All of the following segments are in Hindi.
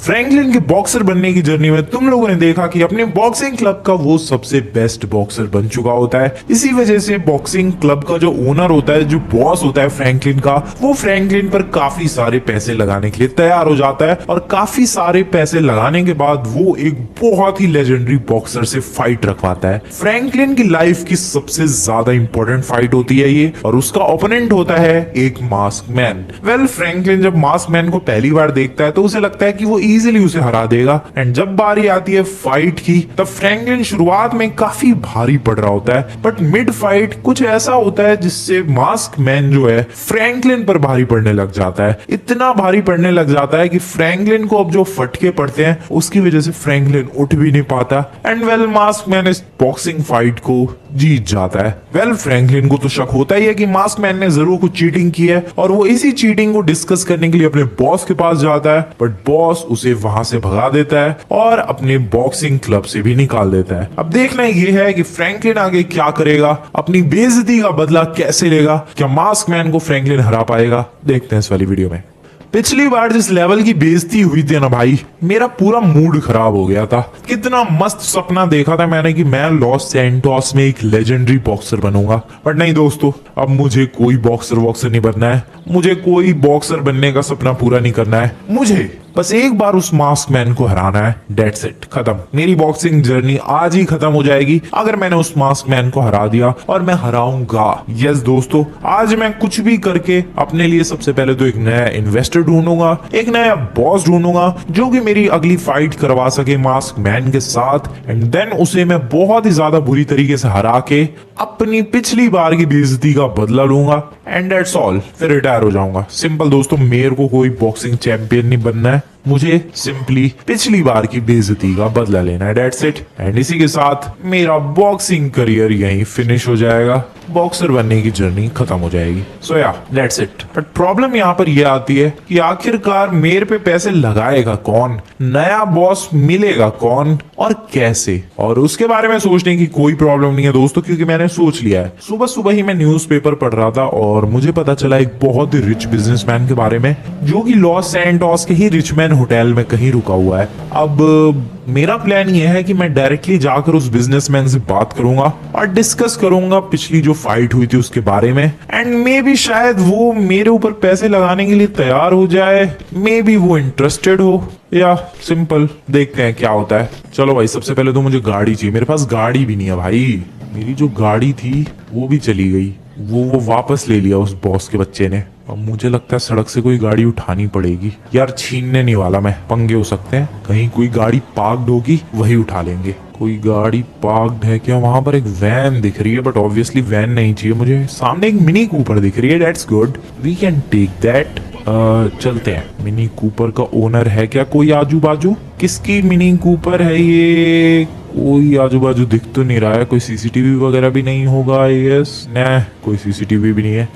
फ्रैंकलिन के बॉक्सर बनने की जर्नी में तुम लोगों ने देखा कि अपने बॉक्सिंग क्लब का वो सबसे बेस्ट बॉक्सर बन चुका होता है। इसी वजह से बॉक्सिंग क्लब का जो ओनर होता है, जो बॉस होता है फ्रैंकलिन का, वो फ्रैंकलिन पर काफी सारे पैसे लगाने के लिए तैयार हो जाता है और काफी सारे पैसे लगाने के बाद वो एक बहुत ही लेजेंडरी बॉक्सर से फाइट रखवाता है। फ्रैंकलिन की लाइफ की सबसे ज्यादा इंपॉर्टेंट फाइट होती है ये, और उसका ओपोनेंट होता है एक मास्क मैन। वेल, फ्रैंकलिन जब मास्क मैन को पहली बार देखता है तो उसे लगता है कि वो इजीली उसे हरा देगा, एंड जब बारी आती है फाइट की तब फ्रैंकलिन शुरुआत में काफी भारी पड़ रहा होता है, बट मिड फाइट कुछ ऐसा होता है जिससे मास्क मैन जो है फ्रैंकलिन पर भारी पड़ने लग जाता है। इतना भारी पड़ने लग जाता है कि फ्रैंकलिन को अब जो फटके पड़ते हैं उसकी वजह से फ्रैंकलिन उठ भी नहीं पाता, एंड वेल मास्क मैन इस बॉक्सिंग फाइट को जीत जाता है। वेल, फ्रैंकलिन को तो शक होता ही है कि मास्क मैन ने जरूर कुछ चीटिंग की है, और वो इसी चीटिंग को डिस्कस करने के लिए अपने बॉस के पास जाता है, बट बॉस उसे वहां से भगा देता है और अपने बॉक्सिंग क्लब से भी निकाल देता है। अब देखना ये है कि फ्रैंकलिन आगे क्या करेगा, अपनी बेइज्जती का बदला कैसे लेगा, क्या मास्क मैन को फ्रैंकलिन हरा पाएगा? देखते हैं इस वाली वीडियो में। पिछली बार जिस लेवल की बेइज्जती हुई थी ना भाई, मेरा पूरा मूड खराब हो गया था। कितना मस्त सपना देखा था मैंने कि मैं लॉस सैंटोस में एक लेजेंडरी बॉक्सर बनूंगा, बट नहीं दोस्तों, अब मुझे कोई बॉक्सर नहीं बनना है। मुझे कोई बॉक्सर बनने का सपना पूरा नहीं करना है। मुझे बस एक बार उस मास्क मैन को हराना है। डेट्स इट, खत्म। मेरी बॉक्सिंग जर्नी आज ही खत्म हो जाएगी अगर मैंने उस मास्क मैन को हरा दिया, और मैं हराऊंगा। यस दोस्तों, आज मैं कुछ भी करके अपने लिए सबसे पहले तो एक नया इन्वेस्टर ढूंढूंगा, एक नया बॉस ढूंढूंगा जो कि मेरी अगली फाइट करवा सके मास्क मैन के साथ, एंड देन उसे मैं बहुत ही ज्यादा बुरी तरीके से हरा के अपनी पिछली बार की बेइज्जती का बदला लूंगा, एंड दैट्स ऑल। फिर रिटायर हो जाऊंगा। सिंपल दोस्तों, मेरे को कोई बॉक्सिंग चैंपियन नहीं बनना है, मुझे सिंपली पिछली बार की बेइज्जती का बदला लेना है। That's it. एंड इसी के साथ मेरा बॉक्सिंग करियर यहीं फिनिश हो जाएगा, बॉक्सर बनने की जर्नी खत्म हो जाएगी। सो या दैट्स इट। बट प्रॉब्लम यहाँ पर यह आती है कि आखिरकार मेरे पे पैसे लगाएगा कौन, नया बॉस मिलेगा कौन और कैसे, और उसके बारे में सोचने की कोई प्रॉब्लम नहीं है दोस्तों, क्योंकि मैंने सोच लिया है। सुबह सुबह ही मैं न्यूज़पेपर पढ़ रहा था और मुझे पता चला एक बहुत ही रिच बिजनेसमैन के बारे में, जो कि लॉस सैंटोस के ही रिचमैन होटल में कहीं रुका हुआ है। अब मेरा प्लान ये है कि मैं डायरेक्टली जाकर उस बिजनेसमैन से बात करूंगा और डिस्कस करूंगा पिछली जो फाइट हुई थी उसके बारे में, एंड मे बी शायद वो मेरे ऊपर पैसे लगाने के लिए तैयार हो जाए, मे बी वो इंटरेस्टेड हो, या सिंपल देखते हैं क्या होता है। चलो भाई, सबसे पहले तो मुझे गाड़ी चाहिए। मेरे पास गाड़ी भी नहीं है भाई, मेरी जो गाड़ी थी वो भी चली गई, वो वापस ले लिया उस बॉस के बच्चे ने। अब मुझे लगता है सड़क से कोई गाड़ी उठानी पड़ेगी यार, छीनने नहीं वाला मैं, पंगे हो सकते हैं। कहीं कोई गाड़ी पार्क्ड होगी, वही उठा लेंगे। कोई गाड़ी पार्क्ड है क्या? वहां पर एक वैन दिख रही है, बट ऑब्वियसली वैन नहीं चाहिए मुझे। सामने एक मिनी कूपर दिख रही है, that's good, we can take that. चलते हैं। मिनी कूपर का ओनर है क्या कोई आजू बाजू? किसकी मिनी कूपर है ये? कोई आजू बाजू दिख तो नहीं रहा है। कोई सीसीटीवी वगैरह भी नहीं होगा? यस, न कोई सीसीटीवी भी नहीं है।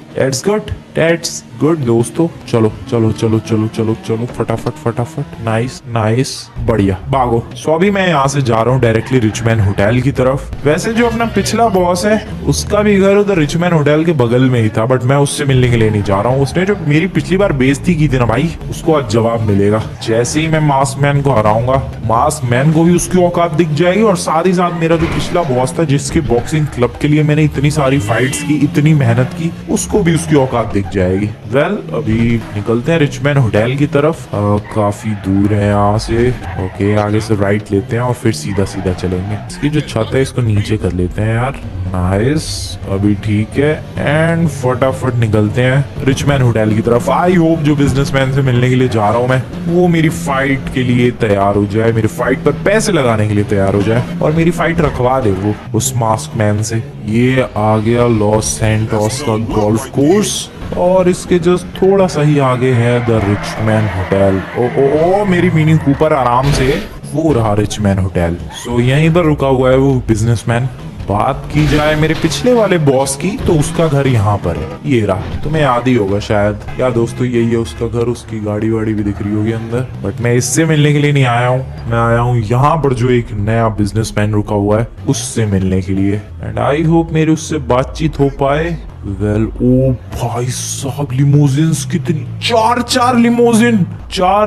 दैट्स गुड दोस्तों। चलो चलो चलो चलो चलो चलो, फटाफट फटाफट। नाइस नाइस, बढ़िया, भागो। सो अभी मैं यहाँ से जा रहा हूँ डायरेक्टली रिचमैन होटल की तरफ। वैसे जो अपना पिछला बॉस है उसका भी घर उधर रिचमैन होटल के बगल में ही था, बट मैं उससे मिलने के लिए नहीं जा रहा हूँ। उसने जो मेरी पिछली बार बेइज्जती की थी ना भाई, उसको आज जवाब मिलेगा। जैसे ही मैं मास्क मैन को हराऊंगा, मास्क मैन को भी उसकी औकात दिख जाएगी, और साथ ही साथ मेरा जो पिछला बॉस था जिसके बॉक्सिंग क्लब के लिए मैंने इतनी सारी फाइट्स की, इतनी मेहनत की, उसको भी उसकी औकात दिख जाएगी। वेल, अभी निकलते हैं रिचमैन होटल की तरफ। काफी दूर है यहाँ से। ओके, आगे से राइट लेते हैं और फिर सीधा सीधा चलेंगे। इसकी जो छत है इसको नीचे कर लेते हैं यार। नाइस, अभी ठीक है, एंड फटाफट निकलते हैं रिचमैन होटल की तरफ। आई होप जो बिजनेसमैन से मिलने के लिए जा रहा हूँ मैं, वो मेरी फाइट के लिए तैयार हो जाए, मेरी फाइट पर पैसे लगाने के लिए तैयार हो जाए, और मेरी फाइट रखवा दे वो उस मास्क मैन से। ये आ गया लॉस सैंटोस का गोल्फ कोर्स, और इसके जस्ट थोड़ा सा ही आगे है द रिचमैन होटल। ओ ओ ओ, मेरी मिनी कूपर आराम से, वो रहा रिचमैन होटल। सो यहीं पर रुका हुआ है वो बिजनेसमैन। बात की जाए मेरे पिछले वाले बॉस की, तो उसका घर यहाँ पर है, ये रहा। तुम्हें याद ही होगा शायद। या दोस्तों, यही है उसका घर, उसकी गाड़ी वाड़ी भी दिख रही होगी अंदर, बट मैं इससे मिलने के लिए नहीं आया हूँ। मैं आया हूँ यहाँ पर जो एक नया बिजनेसमैन रुका हुआ है उससे मिलने के लिए, एंड आई होप मेरी उससे बातचीत हो पाए। वेल ओ भाई साहब, लिमोजिन्स कितनी, चार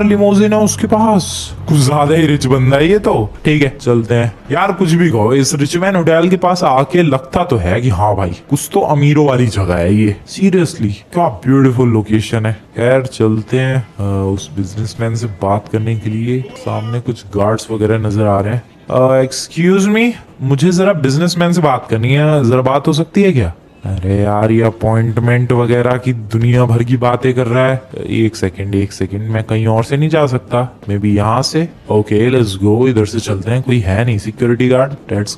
लिमोजिन है उसके पास। कुछ ज्यादा ही रिच बंदा है ये तो। ठीक है चलते हैं यार, कुछ भी कहो, इस रिचमैन होटल के पास आके लगता तो है कि हाँ भाई कुछ तो अमीरों वाली जगह है ये। सीरियसली क्या ब्यूटीफुल लोकेशन है। खैर चलते हैं उस बिजनेसमैन से बात करने के लिए। सामने कुछ गार्ड्स वगैरह नजर आ रहे हैं। एक्सक्यूज मी, मुझे जरा बिजनेसमैन से बात करनी है, जरा बात हो सकती है क्या? अरे यार ये अपॉइंटमेंट वगैरह की दुनिया भर की बातें कर रहा है। एक सेकंड, मैं कहीं और से नहीं जा सकता? मे बी यहाँ से। ओके लेट्स गो, इधर से चलते हैं। कोई है नहीं सिक्योरिटी गार्ड। Dates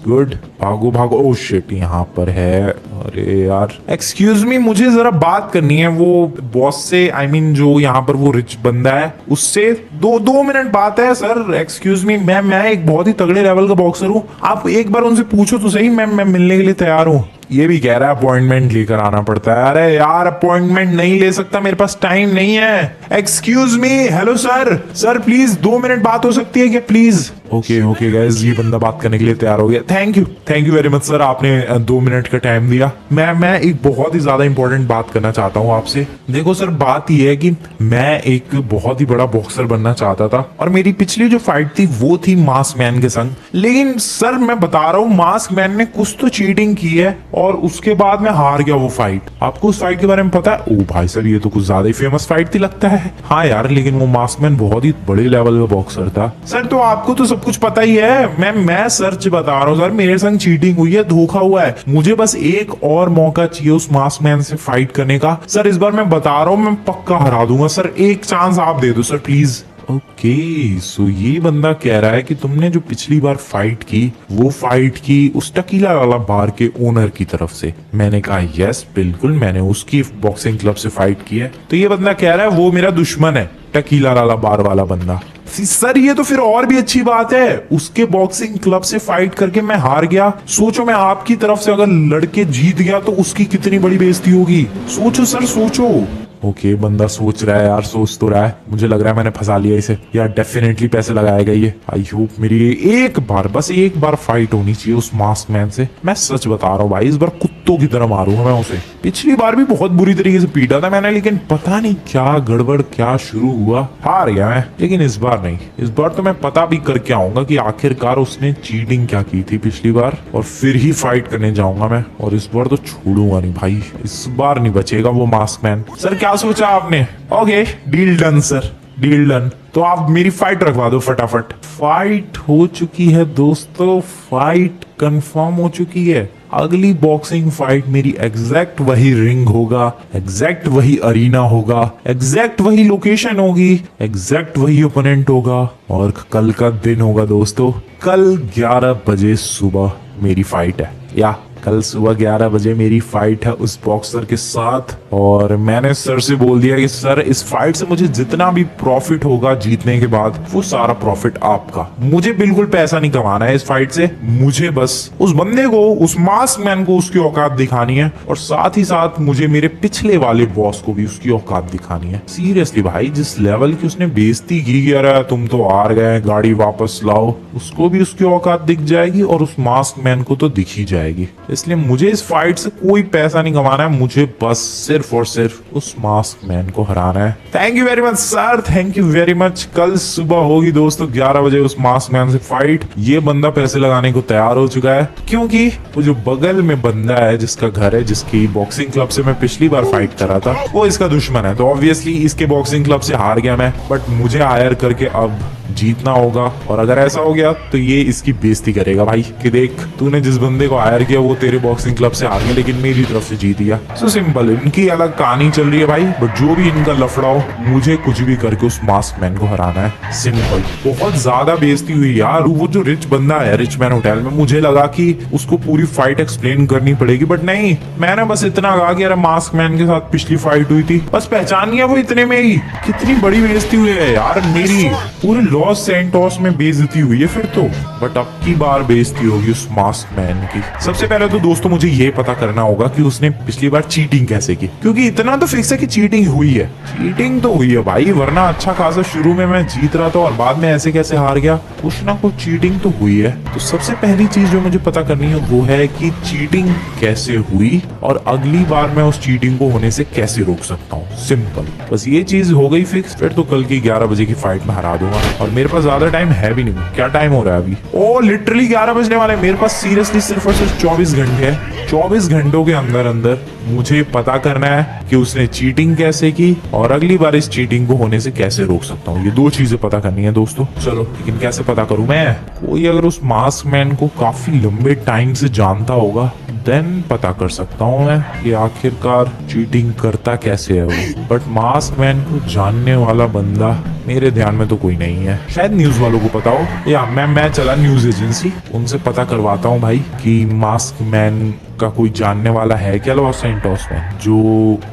good. भागो। ओह शिट, यहाँ पर है। अरे यार एक्सक्यूज मी, मुझे जरा बात करनी है वो बॉस से। आई मीन जो यहाँ पर वो रिच बंदा है उससे। दो मिनट बात है सर। एक्सक्यूज मी, मैं एक बहुत ही तगड़े लेवल का बॉक्सर हूँ, आप एक बार उनसे पूछो तो सही। मैं मिलने के लिए तैयार हूँ। ये भी कह रहा है अपॉइंटमेंट लेकर आना पड़ता है। अरे यार अपॉइंटमेंट नहीं ले सकता, मेरे पास टाइम नहीं है। Excuse me, hello sir please 2 minute बात हो सकती है क्या प्लीज? ओके गाइस, ये बंदा बात करने के लिए तैयार हो गया। Thank you very much sir, आपने 2 मिनट का टाइम दिया। मैं एक बहुत ही ज्यादा इंपॉर्टेंट बात करना चाहता हूँ आपसे। देखो सर, बात यह है कि मैं एक बहुत ही बड़ा बॉक्सर बनना चाहता था और मेरी पिछली जो फाइट थी वो थी मास्क मैन के संग। लेकिन सर मैं बता रहा हूँ, मास्क मैन ने कुछ तो चीटिंग की है और उसके बाद मैं हार गया वो फाइट। आपको उस फाइट के बारे में पता है? ओ भाई सर, ये तो कुछ ज्यादा ही फेमस फाइट थी लगता है। हाँ यार, लेकिन वो मास्क मैन बहुत ही बड़े लेवल का बॉक्सर था। सर तो आपको तो सब कुछ पता ही है। मैं सच बता रहा हूँ सर, मेरे संग चीटिंग हुई है, धोखा हुआ है। मुझे बस एक और मौका चाहिए उस मास्क मैन से फाइट करने का। सर इस बार मैं बता रहा हूँ, मैं पक्का हरा दूंगा सर। एक चांस आप दे दो सर प्लीज। ओके सो ये बंदा कह रहा है कि तुमने जो पिछली बार फाइट की वो फाइट की उस टकीला वाला बार के ओनर की तरफ से। मैंने कहा यस बिल्कुल, मैंने उसकी बॉक्सिंग क्लब से फाइट की है। तो ये बंदा कह रहा है वो मेरा दुश्मन है, टकीला वाला बार वाला बंदा। सर ये तो फिर और भी अच्छी बात है, उसके बॉक्सिंग क्लब से फाइट करके मैं हार गया। सोचो मैं आपकी तरफ से अगर लड़के जीत गया तो उसकी कितनी बड़ी बेइज्जती होगी। सोचो सर सोचो। ओके बंदा सोच रहा है यार, सोच तो रहा है। मुझे लग रहा है मैंने फंसा लिया इसे यार, डेफिनेटली पैसे लगाएगा ये। आई होप मेरी बस एक बार फाइट होनी चाहिए उस मास्क मैन से। मैं सच बता रहा हूँ भाई, इस बार कुत्तों की तरह मारूंगा मैं उसे। पिछली बार भी बहुत बुरी तरीके से पीटा था मैंने, लेकिन पता नहीं क्या गड़बड़ क्या शुरू हुआ, हार गया मैं। लेकिन इस बार नहीं, इस बार तो मैं पता भी करके आऊंगा कि आखिरकार उसने चीटिंग क्या की थी पिछली बार, और फिर ही फाइट करने जाऊंगा मैं। और इस बार तो छोड़ूंगा नहीं भाई, इस बार नहीं बचेगा वो मास्क मैन। सर क्या सोचा आपने? Okay deal done sir, deal done. तो आप मेरी फाइट रखवा दो फटाफट। फाइट हो चुकी है दोस्तों, फाइट कंफर्म हो चुकी है। अगली बॉक्सिंग फाइट मेरी एग्जैक्ट वही रिंग होगा, एग्जैक्ट वही अरीना होगा, एग्जैक्ट वही लोकेशन होगी, एग्जैक्ट वही ओपोनेंट होगा। और कल का दिन होगा दोस्तों, कल 11 बजे सुबह मेरी फाइट है, या कल सुबह 11 बजे मेरी फाइट है उस बॉक्सर के साथ। और मैंने सर से बोल दिया कि सर इस फाइट से मुझे जितना भी प्रॉफिट होगा जीतने के बाद, वो सारा प्रॉफिट आपका। मुझे बिल्कुल पैसा नहीं कमाना है इस फाइट से, मुझे बस उस बंदे को, उस मास्क मैन को उसकी औकात दिखानी है, और साथ ही साथ मुझे मेरे पिछले वाले बॉस को भी उसकी औकात दिखानी है। सीरियसली भाई, जिस लेवल की उसने बेइज्जती की, यार तुम तो हार गए, गाड़ी वापस लाओ, उसको भी उसकी औकात दिख जाएगी और उस मास्क मैन को तो दिख ही जाएगी। इसलिए मुझे इस फाइट से कोई पैसा नहीं कमाना है, मुझे बस सिर्फ और सिर्फ उस मास्क मैन को हराना है। Thank you very much sir, thank you very much. कल सुबह होगी दोस्तों 11 बजे उस मास्क मैन से फाइट। ये बंदा पैसे लगाने को तैयार हो चुका है, क्योंकि वो जो बगल में बंदा है जिसका घर है, जिसकी बॉक्सिंग क्लब से मैं पिछली बार फाइट करा था, वो इसका दुश्मन है। तो ऑब्वियसली इसके बॉक्सिंग क्लब से हार गया मैं, बट मुझे हायर करके अब जीतना होगा। और अगर ऐसा हो गया तो ये इसकी बेइज्जती करेगा भाई, कि देख तूने जिस बंदे को हायर किया वो तेरे बॉक्सिंग क्लब से हार गया, लेकिन मेरी तरफ से जीत गया। सो सिंपल, इनकी अलग कहानी चल रही है भाई, बट जो भी इनका लफड़ा हो, मुझे कुछ भी करके उस मास्क मैन को हराना है। सिंपल। बहुत ज्यादा बेइज्जती हुई यार। वो जो रिच बंदा है रिच मैन होटल में, मुझे लगा कि उसको पूरी फाइट एक्सप्लेन करनी पड़ेगी, बट नहीं, मैंने बस इतना कहा कि अरे मास्क मैन के साथ पिछली फाइट हुई थी, बस पहचान गया वो इतने में ही। कितनी बड़ी बेइज्जती हुई है यार मेरी, पूरे लॉस सैंटोस में बेइज्जती हुई है फिर तो, बट अब की बार बेइज्जती होगी उस मास्क मैन की। सबसे पहले तो दोस्तों मुझे ये पता करना होगा कि उसने पिछली बार चीटिंग कैसे की, क्योंकि इतना तो फिक्स है कि चीटिंग हुई है। चीटिंग तो हुई है भाई, वरना अच्छा खासा शुरू में मैं जीत रहा था और बाद में ऐसे कैसे हार गया। कुछ ना कुछ चीटिंग तो हुई है। तो सबसे पहली चीज जो मुझे पता करनी है वो है कि चीटिंग कैसे हुई और अगली बार मैं उस चीटिंग को होने से कैसे रोक सकता हूँ। सिंपल, बस ये चीज हो गई फिक्स, फिर तो कल की 11 बजे की फाइट में हरा दूंगा। और मेरे पास ज्यादा टाइम है भी नहीं। क्या टाइम हो रहा है अभी? ओ लिटरली 11 बजने वाले। मेरे पास सीरियसली सिर्फ और सिर्फ 24 घंटे है। 24 घंटों के अंदर अंदर मुझे पता करना है कि उसने चीटिंग कैसे की और अगली बार इस चीटिंग को होने से कैसे रोक सकता हूँ। ये दो चीजें पता करनी है दोस्तों। चलो, लेकिन कैसे पता करूं मैं? कोई अगर उस मास्क मैन को काफी लंबे टाइम से जानता होगा देन पता कर सकता हूँ मैं कि आखिरकार चीटिंग करता कैसे है वो। बट मास्क मैन को जानने वाला बंदा मेरे ध्यान में तो कोई नहीं है। शायद न्यूज वालों को पता हो, या मैं चला न्यूज एजेंसी, उनसे पता करवाता हूँ भाई कि मास्क मैन का कोई जानने वाला है क्या लॉस सैंटोस में, जो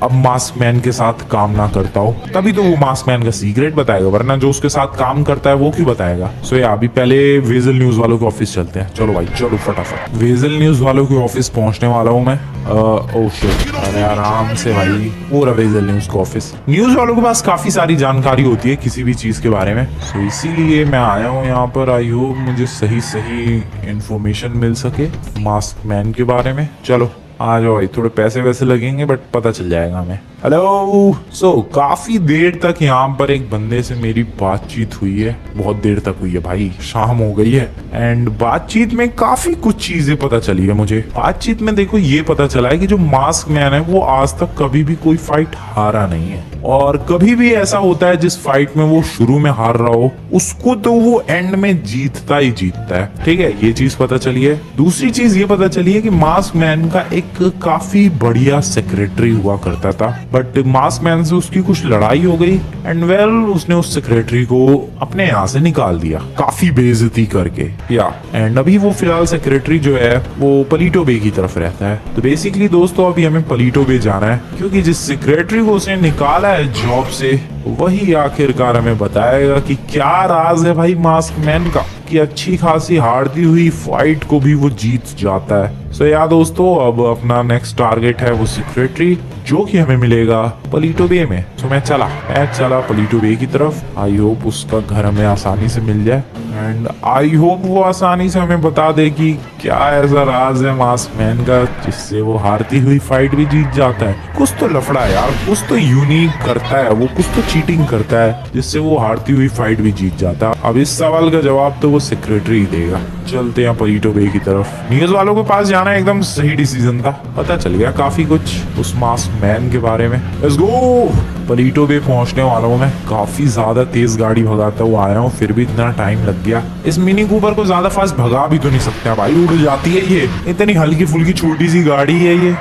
अब मास्क मैन के साथ काम ना करता हो। तभी तो वो मास्क मैन का सीक्रेट बताएगा, वरना जो उसके साथ काम करता है वो क्यों बताएगा। सो या अभी पहले वेजल न्यूज वालों के ऑफिस चलते हैं। चलो भाई चलो फटाफट। वेजल न्यूज वालों के ऑफिस पहुंचने वाला हूँ मैं। ओह शिट, अरे आराम से भाई, पूरा वेजल न्यूज का ऑफिस। न्यूज वालों के पास काफी सारी जानकारी होती है किसी भी चीज के बारे में, सो इसीलिए मैं आया हूँ यहाँ पर। आई होप मुझे सही इंफॉर्मेशन मिल सके मास्क मैन के बारे में। चलो आ जाओ भाई, थोड़े पैसे वैसे लगेंगे बट पता चल जाएगा हमें। हेलो। सो काफी देर तक यहाँ पर एक बंदे से मेरी बातचीत हुई है, बहुत देर तक हुई है भाई, शाम हो गई है। एंड बातचीत में काफी कुछ चीजें पता चली है मुझे। बातचीत में देखो ये पता चला है कि जो मास्क मैन है वो आज तक कभी भी कोई फाइट हारा नहीं है, और कभी भी ऐसा होता है जिस फाइट में वो शुरू में हार रहा हो उसको तो वो एंड में जीतता ही जीतता है। ठीक है, ये चीज पता चली है। दूसरी चीज ये पता चली है कि मास्क मैन का एक काफी बढ़िया सेक्रेटरी हुआ करता था, बट मास्क मैन से उसकी कुछ लड़ाई हो गई एंड उसने उस सेक्रेटरी को अपने यहाँ से निकाल दिया काफी बेइज्जती करके। या एंड अभी वो फिलहाल सेक्रेटरी जो है वो पलीटो बे की तरफ रहता है। तो बेसिकली दोस्तों अभी हमें पलीटो बे जाना है, क्योंकि जिस सेक्रेटरी को उसने निकाला है जॉब से वही आखिरकार हमें बताएगा कि क्या राज है भाई मास्क मैन का, कि अच्छी खासी हारती हुई फाइट को भी वो जीत जाता है। सो या दोस्तों अब अपना नेक्स्ट टारगेट है वो सेक्रेटरी, जो कि हमें मिलेगा पलीटो बे में। सो मैं चला पलीटो बे की तरफ। आई होप उसका घर हमें आसानी से मिल जाए एंड आई होप वो आसानी से हमें बता दे कि क्या ऐसा राज है मास्क मैन का जिससे वो हारती हुई फाइट भी जीत जाता है। कुछ तो लफड़ा है यार, कुछ तो यूनिक करता है वो, कुछ तो चीटिंग करता है जिससे वो हारती हुई फाइट भी जीत जाता है। अब इस सवाल का जवाब तो वो सेक्रेटरी ही देगा। चलते हैं पलीटो बे की तरफ। न्यूज वालों के पास जाना एकदम सही डिसीजन था, पता चल गया काफी कुछ उस मास्क मैन के बारे में। Let's go. पलीटो बे पहुंचने वाला हूँ मैं। काफी ज्यादा तेज गाड़ी भगाता हुआ आया हूँ, फिर भी इतना टाइम लग गया। इस मिनी कूपर को ज्यादा फास्ट भगा भी तो नहीं सकते भाई, उड़ जाती है ये। इतनी हल्की फुल्की छोटी सी गाड़ी है ये।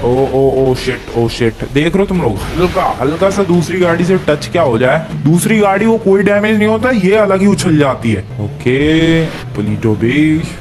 ओ शिट, देख रहे हो तुम लोग, हल्का सा दूसरी गाड़ी से टच क्या हो जाए, दूसरी गाड़ी को कोई डैमेज नहीं होता, ये अलग ही उछल जाती है। ओके पलीटो बे,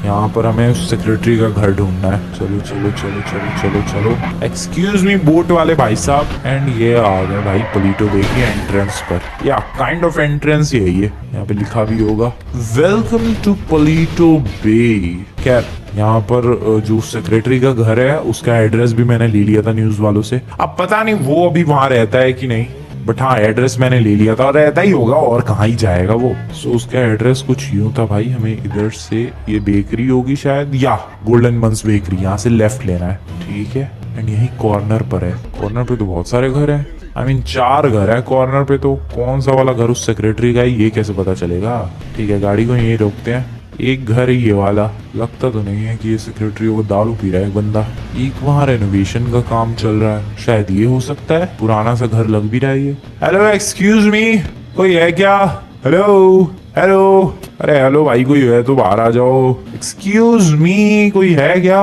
यहाँ पर हमें उस सेक्रेटरी का घर ढूंढना है। चलो। एक्सक्यूज मी बोट वाले भाई साहब। एंड ये आ गए भाई पलीटो बे की एंट्रेंस पर, या काइंड ऑफ एंट्रेंस यही है। यहाँ पे लिखा भी होगा वेलकम टू पलीटो बे। खैर यहाँ पर जो सेक्रेटरी का घर है उसका एड्रेस भी मैंने ले लिया था न्यूज वालों से। अब पता नहीं वो अभी वहां रहता है कि नहीं, बट हाँ एड्रेस मैंने ले लिया था, और रहता ही होगा और कहाँ ही जाएगा वो। सो उसका एड्रेस कुछ यूं था भाई, हमें इधर से ये बेकरी होगी शायद, या गोल्डन बंस बेकरी, यहाँ से लेफ्ट लेना है। ठीक है, एंड यही कॉर्नर पर है। कॉर्नर पे तो बहुत सारे घर हैं, आई मीन 4 घर है कॉर्नर पे, तो कौन सा वाला घर उस सेक्रेटरी का है ये कैसे पता चलेगा। ठीक है, गाड़ी को यहीं रोकते हैं। एक घर ही ये वाला, लगता तो नहीं है कि ये सेक्रेटरी को दारू पी रहा है बंदा। एक वहाँ रेनोवेशन का काम चल रहा है, शायद ये हो सकता है, पुराना सा घर लग भी रहा है ये। हेलो एक्सक्यूज मी, कोई है क्या? हेलो। अरे हेलो भाई, कोई है तो बाहर आ जाओ। एक्सक्यूज मी, कोई है क्या?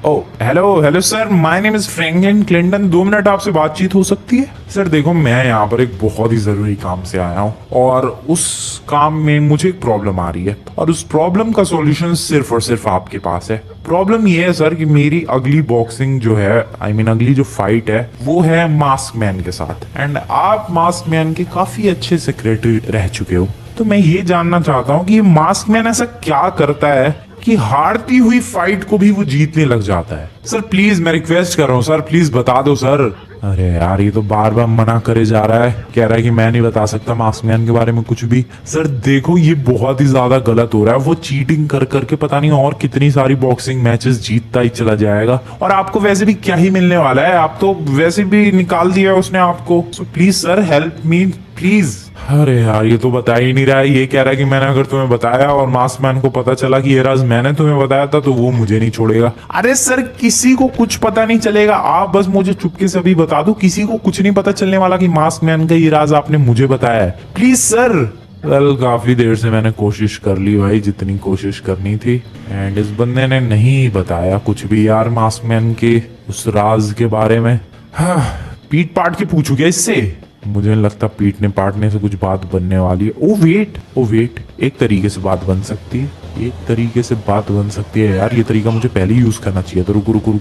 Oh hello sir, my name is Franklin Clinton. 2 minute आपसे बातचीत हो सकती है? सर देखो, मैं यहाँ पर एक बहुत ही जरूरी काम से आया हूँ, और उस काम में मुझे एक प्रॉब्लम आ रही है, और उस प्रॉब्लम का सॉल्यूशन सिर्फ और सिर्फ आपके पास है। प्रॉब्लम ये है सर कि मेरी अगली बॉक्सिंग जो है, अगली जो फाइट है वो है मास्क मैन के साथ, एंड आप मास्क मैन के काफी अच्छे सेक्रेटरी रह चुके हो, तो मैं ये जानना चाहता हूँ कि ये मास्क मैन ऐसा क्या करता है कि हारती हुई फाइट को भी वो जीतने लग जाता है। सर प्लीज मैं रिक्वेस्ट कर रहा हूँ सर, प्लीज बता दो सर। अरे यार ये तो बार बार मना करे जा रहा है, कह रहा है कि मैं नहीं बता सकता मास्क मैन के बारे में कुछ भी। सर देखो ये बहुत ही ज्यादा गलत हो रहा है, वो चीटिंग कर करके पता नहीं और कितनी सारी बॉक्सिंग मैचेस जीतता ही चला जाएगा, और आपको वैसे भी क्या ही मिलने वाला है, आप तो वैसे भी निकाल दिया उसने आपको। So please sir help me please. अरे यार ये तो बता ही नहीं रहा है, ये कह रहा है कि मैंने अगर तुम्हें बताया और मास्क मैन को पता चला कि ये राज मैंने तुम्हें बताया था तो वो मुझे नहीं छोड़ेगा। अरे सर किसी को कुछ पता नहीं चलेगा, आप बस मुझे चुपके से अभी बता दो, किसी को कुछ नहीं पता चलने वाला कि मास्क मैन का ये राज आपने मुझे बताया है, प्लीज सर। वेल काफी देर से मैंने कोशिश कर ली भाई, जितनी कोशिश करनी थी, एंड इस बंदे ने नहीं बताया कुछ भी यार मास्क मैन के उस राज के बारे में। हाँ, पीट पाट के पूछू क्या इससे? मुझे नहीं लगता पीटने पाटने से कुछ बात बनने वाली है। ओ वेट, एक तरीके से बात बन सकती है, एक तरीके से बात बन सकती है यार। ये तरीका मुझे पहले यूज करना चाहिए था। रुको,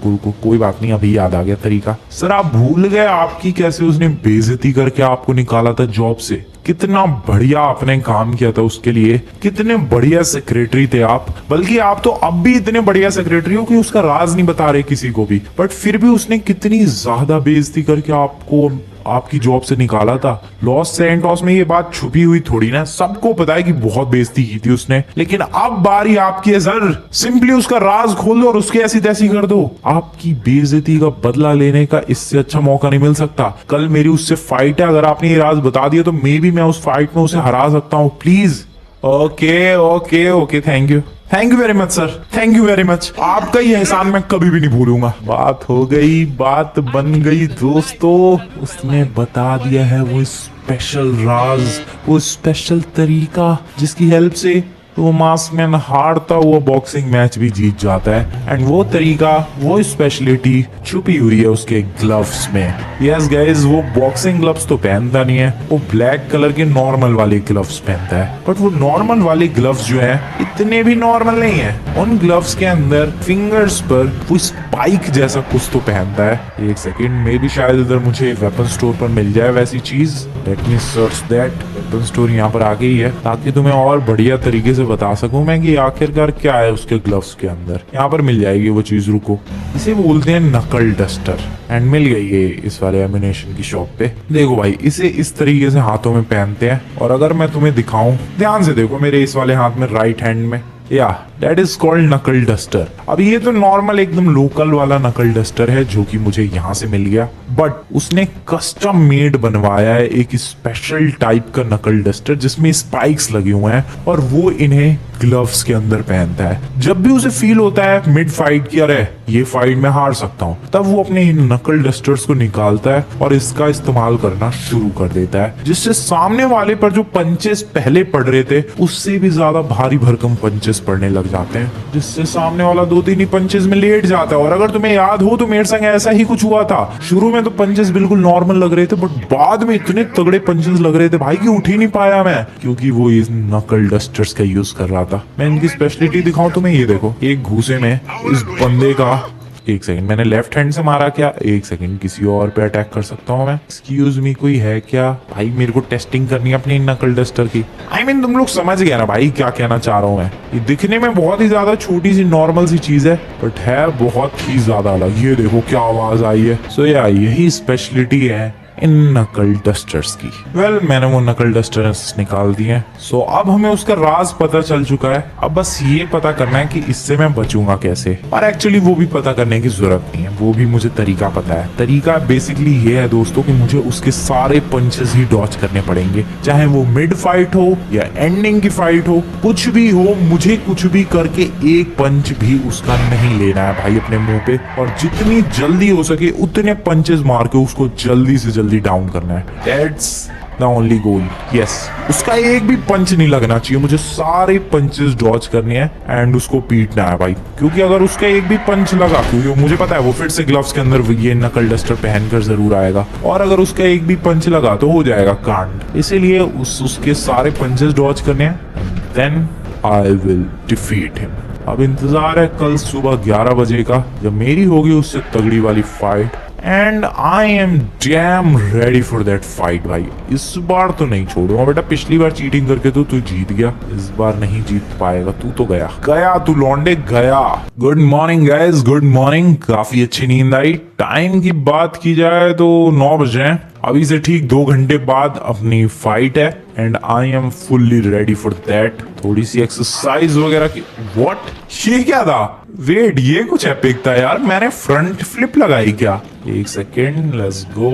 कोई बात नहीं, अभी याद आ गया तरीका। सर आप भूल गए आपकी कैसे उसने बेइज्जती करके आपको निकाला था जॉब से? कितना बढ़िया आपने काम किया था उसके लिए, कितने बढ़िया सेक्रेटरी थे आप, बल्कि आप तो अब भी इतने बढ़िया सेक्रेटरी हो कि उसका राज नहीं बता रहे किसी को भी, बट फिर भी उसने कितनी ज्यादा बेइज्जती करके आपको आपकी जॉब से निकाला था। लॉस सैंटोस में ये बात छुपी हुई थोड़ी ना, सबको पता है कि बहुत बेइज्जती की थी उसने, लेकिन अब बारी आपकी है सर, सिंपली उसका राज खोल दो और उसके ऐसी तैसी कर दो। आपकी बेइज्जती का बदला लेने का इससे अच्छा मौका नहीं मिल सकता। कल मेरी उससे फाइट है, अगर आपने ये राज बता दिया तो मे बी मैं उस फाइट में उसे हरा सकता हूँ। Please. Okay, thank you very much sir, thank you very much, आपका ये एहसान मैं कभी भी नहीं भूलूंगा। बात हो गई, बात बन गई दोस्तों, उसने बता दिया है वो स्पेशल राज, वो स्पेशल तरीका जिसकी हेल्प से वो मास्क मैन हारता हुआ बॉक्सिंग मैच भी जीत जाता है, एंड वो तरीका, वो स्पेशलिटी छुपी हुई है उसके ग्लव्स में। यस गाइस, वो बॉक्सिंग ग्लव्स तो पहनता नहीं है, वो ब्लैक कलर के नॉर्मल वाले ग्लव्स पहनता है, बट वो नॉर्मल वाले ग्लव्स जो है इतने भी नॉर्मल नहीं है। उन ग्लव्स के अंदर फिंगर्स पर वो स्पाइक जैसा कुछ तो पहनता है। एक सेकेंड, मे भी शायद इधर मुझे वेपन स्टोर पर मिल जाए वैसी चीज। Let me search that. Weapon store यहाँ पर आ गई है, ताकि तुम्हें और बढ़िया तरीके से बता सकूं मैं कि आखिरकार क्या है उसके ग्लव्स के अंदर। यहाँ पर मिल जाएगी वो चीज, रुको। इसे बोलते हैं नकल डस्टर, एंड मिल गई है इस वाले एमिनेशन की शॉप पे। देखो भाई, इसे इस तरीके से हाथों में पहनते हैं, और अगर मैं तुम्हें दिखाऊं, ध्यान से देखो मेरे इस वाले हाथ में, राइट हैंड में, या दैट इज कॉल्ड नकल डस्टर। अब ये तो नॉर्मल एकदम लोकल वाला नकल डस्टर है जो कि मुझे यहाँ से मिल गया, बट उसने कस्टम मेड बनवाया है एक स्पेशल टाइप का नकल डस्टर जिसमें स्पाइक्स लगे हुए हैं, और वो इन्हें ग्लव्स के अंदर पहनता है। जब भी उसे फील होता है मिड फाइट की अरे ये फाइट में हार सकता हूँ, तब वो अपने इन नकल डस्टर्स को निकालता है और इसका इस्तेमाल करना शुरू कर देता है, जिससे सामने वाले पर जो पंचेस पहले पड़ रहे थे उससे भी ज्यादा भारी भरकम पंचेस पड़ने लग जाते हैं, जिससे सामने वाला 2-3 ही पंचेस में लेट जाता है। और अगर तुम्हें याद हो तो मेरे संग ऐसा ही कुछ हुआ था। शुरू में तो पंचेस बिल्कुल नॉर्मल लग रहे थे, बट बाद में इतने तगड़े पंचेस लग रहे थे भाई कि उठ ही नहीं पाया मैं, क्योंकि वो इस नकल डस्टर्स का यूज कर रहा था। मैं इनकी स्पेशलिटी दिखाऊं तुम्हें, ये देखो, एक घूसे में इस बंदे का, एक सेकंड, मैंने लेफ्ट हैंड से मारा क्या? एक सेकंड, किसी और पे अटैक कर सकता हूँ मैं? एक्सक्यूज मी, कोई है क्या भाई? मेरे को टेस्टिंग करनी है अपनी नकल डस्टर की। I mean, तुम लोग समझ गया ना भाई क्या कहना चाह रहा हूँ मैं। ये दिखने में बहुत ही ज्यादा छोटी सी नॉर्मल सी चीज है, बट है बहुत ही ज्यादा अलग। ये देखो क्या आवाज आई है। सो यही स्पेशलिटी है इन नकल डस्टर्स की। वेल, मैंने वो नकल डस्टर्स निकाल दिए हैं, सो अब हमें उसका राज पता चल चुका है। अब बस ये पता करना है कि इससे मैं बचूंगा कैसे, और एक्चुअली वो भी पता करने की जरूरत नहीं है, वो भी मुझे तरीका पता है। तरीका बेसिकली ये है दोस्तों कि मुझे उसके सारे पंचेस ही डॉच करने पड़ेंगे, चाहे वो मिड फाइट हो या एंडिंग की फाइट हो, कुछ भी हो, मुझे कुछ भी करके एक पंच भी उसका नहीं लेना है भाई अपने मुंह पे, और जितनी जल्दी हो सके उतने पंचेस मार के उसको जल्दी से जल्दी डाउन करना है। That's the only goal. Yes, उसका एक भी पंच नहीं लगना चाहिए, मुझे सारे पंचेस डॉच करने हैं एंड उसको पीटना है भाई, क्योंकि अगर उसका एक भी पंच लगा, क्योंकि मुझे पता है वो फिर से ग्लव्स के अंदर ये नकल डस्टर पहनकर जरूर आएगा, और अगर उसका एक भी पंच लगा तो हो जाएगा कांड। इसीलिए उसके सारे पंचेस डॉच करने हैं, then I will defeat him। अब इंतजार है कल सुबह 11 बजे का, जब मेरी होगी उससे तगड़ी वाली fight, and I am damn ready for that fight भाई। इस बार तो नहीं छोड़ूंगा बेटा, पिछली बार चीटिंग करके तो तू जीत गया, इस बार नहीं जीत पाएगा तू। तो गया गया तू लौंडे गया। Good morning guys, good morning. काफी अच्छी नींद आई। टाइम की बात की जाए तो 9 बजे हैं। अभी से ठीक 2 घंटे बाद अपनी फाइट है and I am fully ready for that. थोड़ी सी एक्सरसाइज वगैरह की। व्हाट, ये क्या था? वेट, ये कुछ एपिक था यार। मैंने फ्रंट फ्लिप लगाई क्या? एक सेकेंड, लेट्स गो।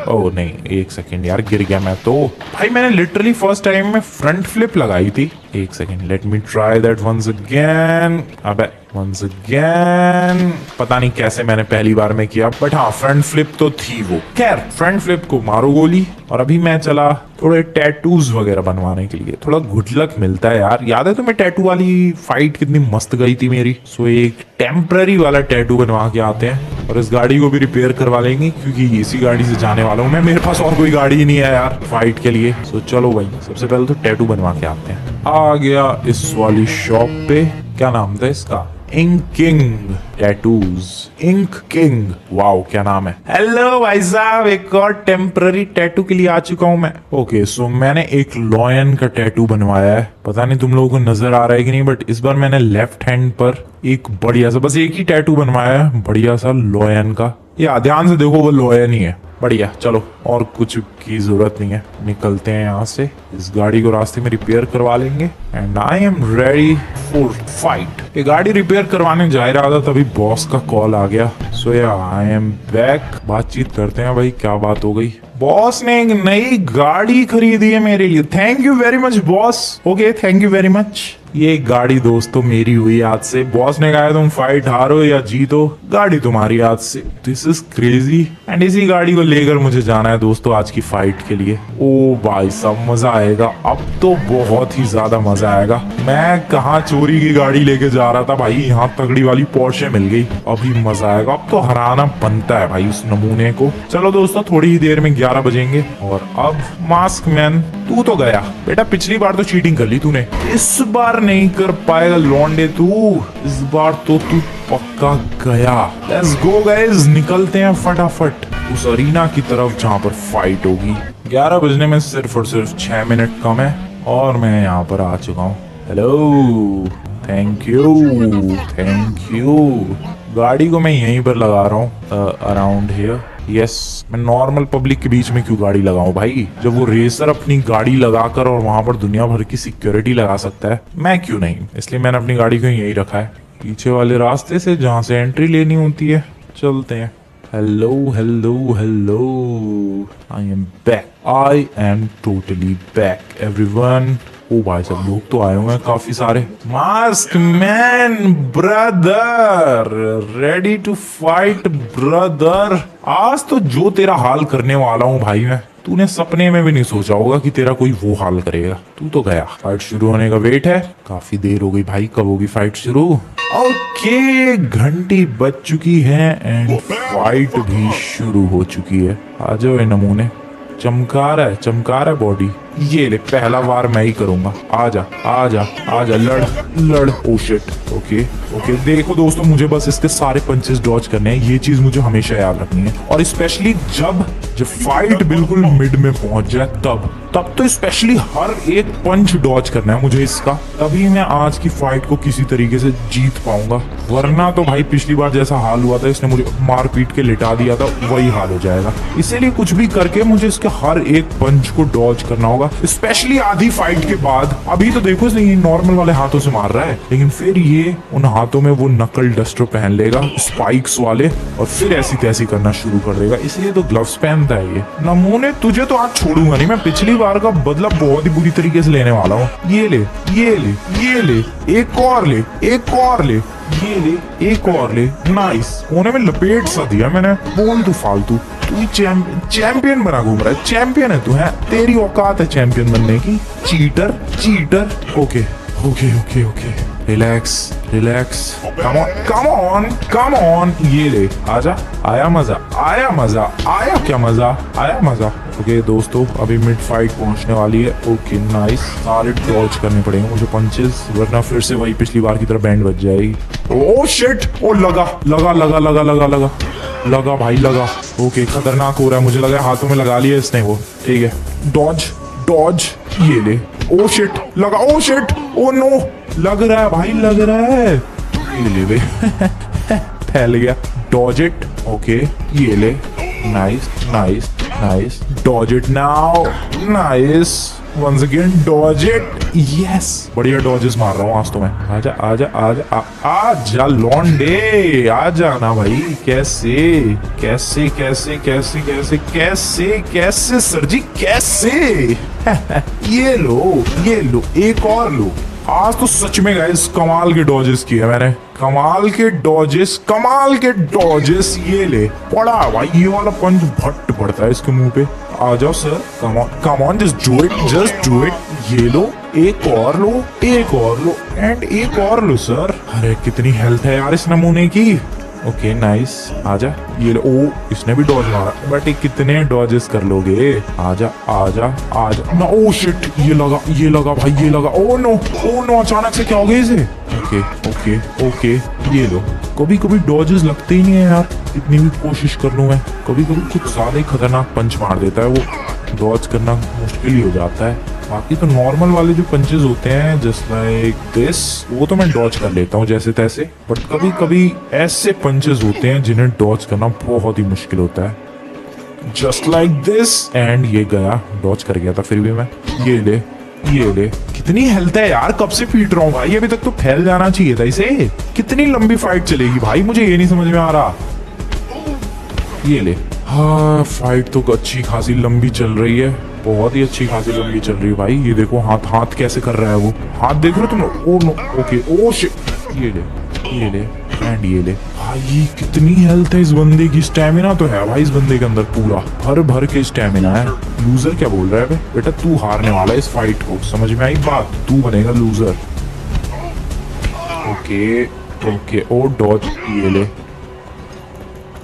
ओह नहीं, एक सेकेंड यार, गिर गया मैं तो। भाई मैंने लिटरली फर्स्ट टाइम में फ्रंट फ्लिप लगाई थी। एक second, let me try that once again. अबे वंस अगेन, पता नहीं कैसे मैंने पहली बार में किया, बट हाँ फ्रंट फ्लिप तो थी वो। खैर फ्रंट फ्लिप को मारो गोली। और अभी मैं चला थोड़े टैटूज वगैरह बनवाने के लिए, थोड़ा गुड लक मिलता है यार। याद है तुम्हें टैटू वाली फाइट कितनी मस्त गई थी मेरी? सो एक टेम्पररी वाला टैटू बनवा के आते हैं और इस गाड़ी को भी रिपेयर करवा लेंगे, क्योंकि इसी गाड़ी से जाने वाला हूँ मैं। मेरे पास और कोई गाड़ी ही नहीं है यार फाइट के लिए। सो चलो भाई, सबसे पहले तो टैटू बनवा के आते हैं। आ गया इस वाली शॉप पे। क्या नाम था इसका? Ink king tattoos, ink king. Wow क्या नाम है। हेलो भाई साहब, एक और टेम्पररी टैटू के लिए आ चुका हूँ मैं। ओके सो मैंने एक लॉयन का टैटू बनवाया है। पता नहीं तुम लोगों को नजर आ रहा है कि नहीं, बट इस बार मैंने लेफ्ट हैंड पर एक बढ़िया सा, बस एक ही टैटू बनवाया है बढ़िया सा लॉयन का। या ध्यान से देखो, वो लॉयन ही है। बढ़िया, चलो और कुछ की जरूरत नहीं है, निकलते हैं यहाँ से। इस गाड़ी को रास्ते में रिपेयर करवा लेंगे and I am ready for fight. ये गाड़ी रिपेयर करवाने जा रहा था, तभी बॉस का कॉल आ गया। सो या आई एम बैक। बातचीत करते हैं भाई, क्या बात हो गई? बॉस ने एक नई गाड़ी खरीदी है मेरे लिए। Thank you very much boss. Okay thank you very much. ये गाड़ी दोस्तों मेरी हुई आज से। बॉस ने कहा तुम फाइट हारो या जीतो, गाड़ी तुम्हारी आज से। This is crazy. एंड इसी गाड़ी को लेकर मुझे जाना है दोस्तों आज की फाइट के लिए। ओ भाई सब मजा आएगा, अब तो बहुत ही ज्यादा मजा आएगा। मैं कहाँ चोरी की गाड़ी लेके जा रहा था भाई, यहाँ तगड़ी वाली पोर्शे मिल गई। अभी मजा आएगा, अब तो हराना बनता है भाई उस नमूने को। चलो दोस्तों, थोड़ी ही देर में 11 बजेंगे। और अब मास्क मैन तू तो गया बेटा, पिछली बार तो चीटिंग कर ली तूने, इस बार नहीं कर पाएगा लौंडे तू। इस बार तो तू पक्का गया। लेट्स गो गाइस, निकलते हैं फटाफट उस अरीना की तरफ जहां पर फाइट होगी। 11 बजने में सिर्फ और सिर्फ 6 मिनट कम है और मैं यहाँ पर आ चुका हूँ। Hello, thank you thank you. गाड़ी को मैं यहीं पर लगा रहा हूँ, अराउंड हियर। यस, मैं नॉर्मल पब्लिक के बीच में क्यों गाड़ी लगाऊं भाई? जब वो रेसर अपनी गाड़ी लगाकर और वहां पर दुनिया भर की सिक्योरिटी लगा सकता है, मैं क्यों नहीं? इसलिए मैंने अपनी गाड़ी को यहीं रखा है, पीछे वाले रास्ते से जहां से एंट्री लेनी होती है। चलते हैं। Hello hello hello, I am back, I am totally back everyone. ओ भाई सब लोग तो आए हुए हैं काफी सारे। Mask man brother, ready to fight brother. आज तो जो तेरा हाल करने वाला हूँ भाई मैं, तूने सपने में भी नहीं सोचा होगा कि तेरा कोई वो हाल करेगा। तू तो गया। फाइट शुरू होने का वेट है, काफी देर हो गई भाई। कब होगी फाइट शुरू? ओके, घंटी बज चुकी है एंड फाइट भी शुरू हो चुकी है। आ जाओ ये नमूने। चमका रहा है बॉडी। ये ले, पहला वार मैं ही करूंगा। आजा आजा आजा, लड़। Oh shit. ओके ओके, देखो दोस्तों, मुझे बस इसके सारे पंचेस डॉज करने हैं। ये चीज मुझे हमेशा याद रखनी है, और स्पेशली जब फाइट बिल्कुल मिड में पहुंच जाए तब तो स्पेशली हर एक पंच डॉज करना है मुझे इसका, तभी मैं आज की फाइट को किसी तरीके से जीत पाऊंगा। वरना तो भाई पिछली बार जैसा हाल हुआ था, इसने मुझे मार पीट के लिटा दिया था, वही हाल हो जाएगा। इसीलिए कुछ भी करके मुझे इसके हर एक पंच को डॉज करना होगा, स्पेशली आधी फाइट के बाद। अभी तो देखो इसने नॉर्मल वाले हाथों से मार रहा है, लेकिन फिर ये उन हाथों में वो नकल डस्टर पहन लेगा, स्पाइक्स वाले, और फिर ऐसी तैसी करना शुरू कर देगा। इसलिए तो ग्लव्स पहनता है ये नमूने। तुझे तो आज छोड़ूंगा नहीं मैं, पिछली बार का बदला बहुत ही बुरी तरीके से लेने वाला हूँ। ये ले, एक और ले, ये ले, एक और ले। नाइस, कोने में लपेट सा दिया मैंने। बोल तू फालतू, तू चैंपियन बना घूम रहा है। चैंपियन है तू, है तेरी औकात है चैंपियन बनने की। Cheater. Okay, relax, come on. ये ले, आजा। आया मजा। ओके दोस्तों, अभी मिड फाइट पहुंचने वाली है। ओके नाइस, सारे डॉज करने पड़ेंगे मुझे पंचेस, वरना फिर से वही पिछली बार की तरह बैंड बज जाएगी। ओ शिट, ओ लगा। लगा भाई लगा। ओके खतरनाक हो रहा है, मुझे लगा हाथों में लगा लिया इसने वो। ठीक है डॉज डॉज, ये ले। ओ शिट लगा, ओ शिट, ओ नो, लग रहा है भाई लग रहा है। ये ले बे फैल गया। Dodge it. ओके ये ले। Nice nice nice. Dodge it now. Nice once again dodge it. Yes बढ़िया डॉजेस मार रहा हूँ आज तो मैं। आजा आजा आजा आजा लॉन्डे, आजा ना भाई। कैसे कैसे कैसे कैसे कैसे कैसे कैसे सर जी कैसे ये लो एक और लो। आज तो सच में गाइस कमाल के डॉजेस किए मैंने, कमाल के डॉजेस, कमाल के डॉजेस। ये ले पड़ा भाई, ये वाला पंच भट्ट पड़ता है इसके मुंह पे। आ जाओ sir, come on just do it, just do it. ये लो एक और लो, एक और लो एंड एक और लो सर। अरे कितनी हेल्थ है यार इस नमूने की। ओके नाइस आजा। ये लो। ओ इसने भी डॉज मारा, बट कितने डॉजेस कर लोगे। आजा आजा आजा ना। ओ शिट ये लगा भाई ये लगा। ओ नो अचानक से क्या हो गया इसे। ओके ओके ओके ये लो। कभी कभी डॉजेस लगते ही नहीं है यार, इतनी भी कोशिश कर लूं मैं। कभी कभी कुछ ज्यादा ही खतरनाक पंच मार देता है वो, डॉज करना मुश्किल ही हो जाता है। बाकी तो नॉर्मल वाले जो पंचेस होते हैं जस्ट लाइक दिस, वो तो मैं डॉज कर लेता हूँ जैसे तैसे। बट कभी कभी ऐसे पंचेस होते हैं जिन्हें डॉज करना बहुत ही मुश्किल होता है। जस्ट लाइक दिस एंड ये गया, डॉज कर गया था फिर भी मैं। ये ले ये ले। कितनी हेल्थ है यार, कब से पीट रहा हूँ भाई, अभी तक तो फैल जाना चाहिए था इसे। कितनी लंबी फाइट चलेगी भाई, मुझे ये नहीं समझ में आ रहा। ये ले। हाँ फाइट तो अच्छी खासी लंबी चल रही है, बहुत ही अच्छी खासी लंबी चल रही है भाई। ये देखो हाथ कैसे कर रहा है वो, हाथ देख रहे हो तुम लोग। Oh no okay oh shit. ये ले एंड ये ले। भाई कितनी हेल्थ है इस बंदे की, स्टैमिना तो है भाई इस बंदे के अंदर पूरा भर भर के स्टैमिना है। लूजर क्या बोल रहा है बे? बेटा तू हारने वाला है इस फाइट को, समझ में आई बात, तू बनेगा लूजर। ओके ओके ओ डॉज।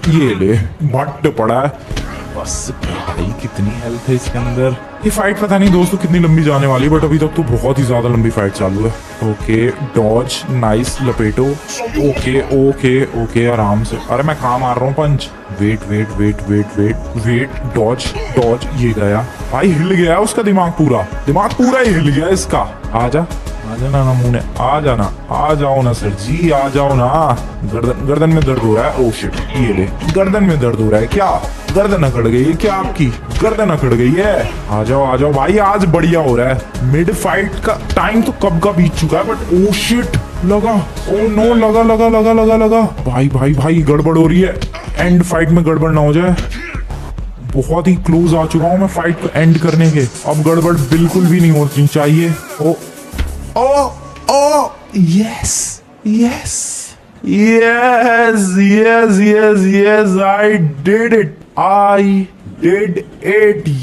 ये ले भट्ट पड़ा है बस। भाई कितनी हेल्थ है इसके अंदर। ये फाइट पता नहीं दोस्तों कितनी लंबी जाने वाली है, बट अभी तक तो बहुत ही ज्यादा लंबी फाइट चालू है। ओके डॉज नाइस लपेटो। ओके ओके ओके आराम से। अरे मैं कहाँ मार रहा हूँ punch. Wait wait wait wait wait wait. Dodge dodge. ये गया भाई, हिल गया उसका दिमाग पूरा ही हिल गया इसका। आजा आजा ना नमूने, आ जाना, आ जाओ ना सर जी, आ जाओ ना। गर्दन में दर्द हो रहा है। ओ शिट ये ले। गर्दन में दर्द हो रहा है क्या? गर्दन अकड़ गई है क्या आपकी? गर्दन अकड़ गई है। आ जाओ भाई, आज बढ़िया हो रहा है। मिड फाइट का टाइम तो कब का बीत चुका है, बट ओ शिट लगा। ओ नो लगा। भाई गड़बड़ हो रही है। एंड फाइट में गड़बड़ ना हो जाए। बहुत ही क्लोज आ चुका हूँ मैं फाइट को एंड करने के, अब गड़बड़ बिल्कुल भी नहीं होनी चाहिए। ओ yes I did it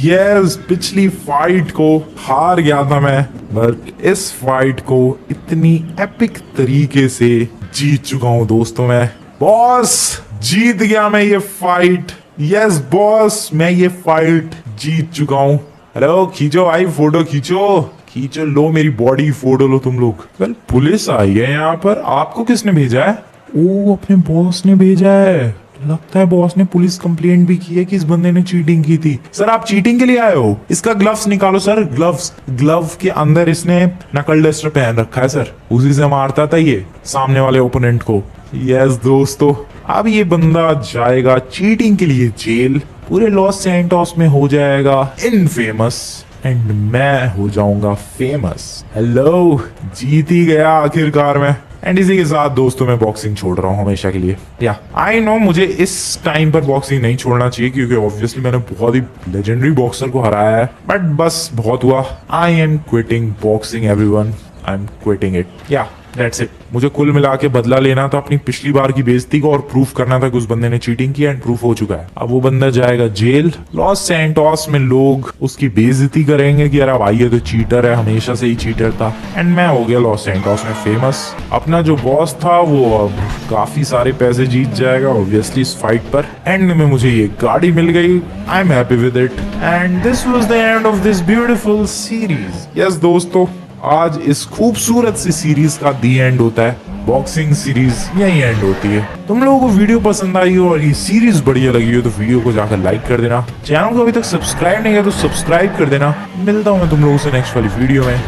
yes। पिछली फाइट को हार गया था मैं, बट इस फाइट को इतनी एपिक तरीके से जीत चुका हूँ दोस्तों मैं। बॉस जीत गया मैं ये फाइट। यस बॉस मैं ये फाइट जीत चुका हूँ। हेलो खींचो भाई फोटो खींचो लो मेरी बॉडी फोटो लो तुम लोग। वेल पुलिस आई है यहाँ पर, आपको किसने भेजा है? ओ अपने बॉस ने भेजा है। लगता है बॉस ने पुलिस कंप्लेंट भी की है कि इस बंदे ने चीटिंग की थी। सर आप चीटिंग के लिए आए हो? इसका ग्लव्स निकालो सर, ग्लव के अंदर इसने नकल डस्टर पहन रखा है सर, उसी से मारता था ये सामने वाले ओपोनेंट को। यस दोस्तों अब ये बंदा जाएगा चीटिंग के लिए जेल, पूरे लॉस सैंटोस में हो जाएगा इनफेमस एंड मैं हो जाऊंगा फेमस। हेलो जीत ही गया आखिरकार मैं। एंड इसी के साथ दोस्तों मैं बॉक्सिंग छोड़ रहा हूँ हमेशा के लिए। या आई नो मुझे इस टाइम पर बॉक्सिंग नहीं छोड़ना चाहिए, क्योंकि ऑब्वियसली मैंने बहुत ही लेजेंडरी बॉक्सर को हराया है, बट बस बहुत हुआ। I am quitting boxing everyone, I am quitting it. या दैट्स इट। मुझे कुल मिला के बदला लेना था अपनी पिछली बार की बेइज्जती को, और प्रूफ करना था कि उस बंदे ने चीटिंग की, एंड प्रूफ हो चुका है। अब वो बंदा जाएगा जेल। लॉस सैंटोस में लोग उसकी बेइज्जती करेंगे कि यार भाई ये तो चीटर है, हमेशा से ही चीटर था। एंड मैं हो गया लॉस सैंटोस में फेमस। अपना जो बॉस था वो अब काफी सारे पैसे जीत जाएगा ऑब्वियसली इस फाइट पर। एंड में मुझे ये गाड़ी मिल गई, I am happy with it. And this was the end of this beautiful series. Yes दोस्तों आज इस खूबसूरत सी सीरीज का दी एंड होता है, बॉक्सिंग सीरीज यही एंड होती है। तुम लोगों को वीडियो पसंद आई हो और ये सीरीज बढ़िया लगी हो तो वीडियो को जाकर लाइक कर देना। चैनल को अभी तक सब्सक्राइब नहीं किया तो सब्सक्राइब कर देना। मिलता हूँ मैं तुम लोगों से नेक्स्ट वाली वीडियो में।